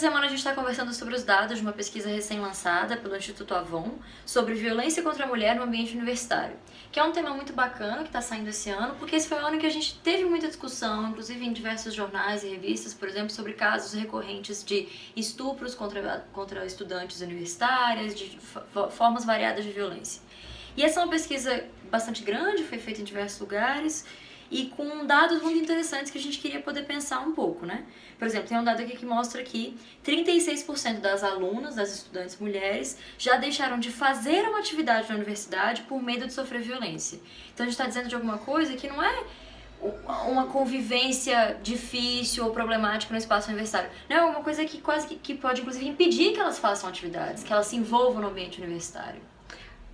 semana a gente está conversando sobre os dados de uma pesquisa recém-lançada pelo Instituto Avon sobre violência contra a mulher no ambiente universitário, que é um tema muito bacana que está saindo esse ano, porque esse foi o ano que a gente teve muita discussão, inclusive em diversos jornais e revistas, por exemplo, sobre casos recorrentes de estupros contra estudantes universitárias, de formas variadas de violência. E essa é uma pesquisa bastante grande, foi feita em diversos lugares, e com dados muito interessantes que a gente queria poder pensar um pouco, né? Por exemplo, tem um dado aqui que mostra que 36% das alunas, das estudantes mulheres, já deixaram de fazer uma atividade na universidade por medo de sofrer violência. Então a gente está dizendo de alguma coisa que não é uma convivência difícil ou problemática no espaço universitário. Não, é uma coisa que quase que pode, inclusive, impedir que elas façam atividades, que elas se envolvam no ambiente universitário.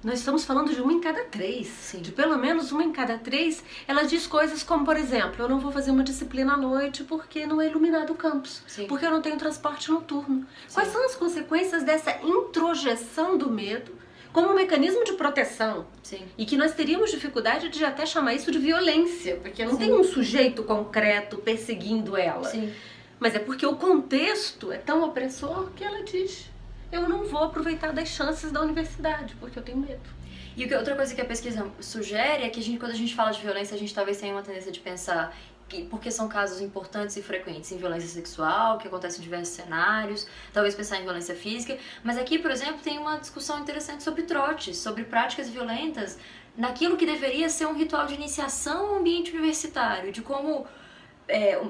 Nós estamos falando de uma em cada três. Sim. De pelo menos uma em cada três. Ela diz coisas como, por exemplo, eu não vou fazer uma disciplina à noite porque não é iluminado o campus. Sim. Porque eu não tenho transporte noturno. Sim. Quais são as consequências dessa introjeção do medo como um mecanismo de proteção? Sim. E que nós teríamos dificuldade de até chamar isso de violência, porque não Sim. tem um sujeito concreto perseguindo ela. Sim. Mas é porque o contexto é tão opressor que ela diz: eu não vou aproveitar das chances da universidade, porque eu tenho medo. E outra coisa que a pesquisa sugere é que quando a gente fala de violência, a gente talvez tenha uma tendência de pensar que, porque são casos importantes e frequentes em violência sexual, que acontece em diversos cenários, talvez pensar em violência física, mas aqui, por exemplo, tem uma discussão interessante sobre trotes, sobre práticas violentas, naquilo que deveria ser um ritual de iniciação ao ambiente universitário, de como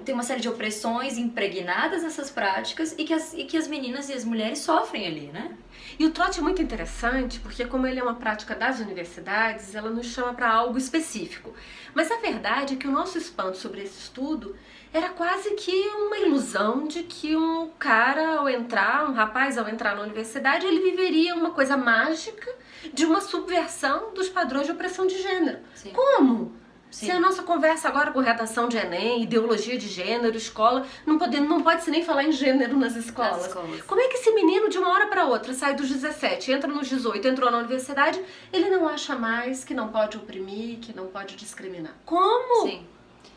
tem uma série de opressões impregnadas nessas práticas e que as meninas e as mulheres sofrem ali, né? E o trote é muito interessante porque, como ele é uma prática das universidades, ela nos chama para algo específico. Mas a verdade é que o nosso espanto sobre esse estudo era quase que uma ilusão de que um rapaz ao entrar na universidade, ele viveria uma coisa mágica de uma subversão dos padrões de opressão de gênero. Sim. Como? Sim. Se a nossa conversa agora com redação de Enem, ideologia de gênero, escola, não pode se nem falar em gênero nas escolas. Como é que esse menino de uma hora para outra sai dos 17, entra nos 18, entrou na universidade, ele não acha mais que não pode oprimir, que não pode discriminar? Como? Sim.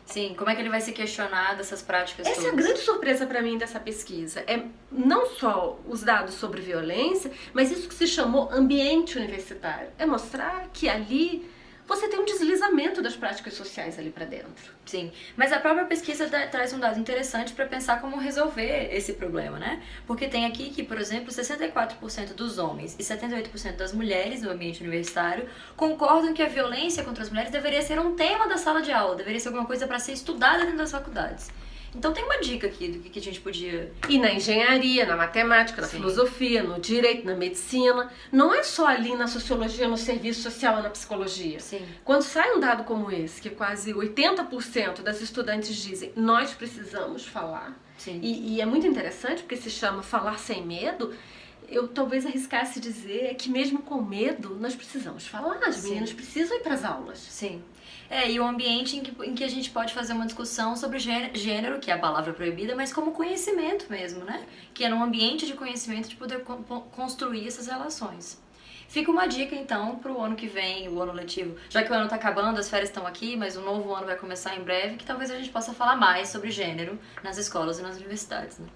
Sim, como é que ele vai se questionar dessas práticas Essa todas? é a grande surpresa para mim dessa pesquisa. É não só os dados sobre violência, mas isso que se chamou ambiente universitário. É mostrar que ali você tem um deslizamento das práticas sociais ali para dentro. Sim, mas a própria pesquisa traz um dado interessante para pensar como resolver esse problema, né? Porque tem aqui que, por exemplo, 64% dos homens e 78% das mulheres no ambiente universitário concordam que a violência contra as mulheres deveria ser um tema da sala de aula, deveria ser alguma coisa para ser estudada dentro das faculdades. Então tem uma dica aqui do que a gente podia... E na engenharia, na matemática, na Sim. filosofia, no direito, na medicina. Não é só ali na sociologia, no serviço social ou na psicologia. Sim. Quando sai um dado como esse, que quase 80% das estudantes dizem nós precisamos falar. Sim. E é muito interessante porque se chama falar sem medo. Eu talvez arriscasse dizer que mesmo com medo, nós precisamos falar. As meninas precisam ir para as aulas. Sim. E o ambiente em que a gente pode fazer uma discussão sobre gênero, que é a palavra proibida, mas como conhecimento mesmo, né? Que é num ambiente de conhecimento de poder construir essas relações. Fica uma dica, então, para o ano que vem, o ano letivo. Já que o ano está acabando, as férias estão aqui, mas o novo ano vai começar em breve, que talvez a gente possa falar mais sobre gênero nas escolas e nas universidades, né?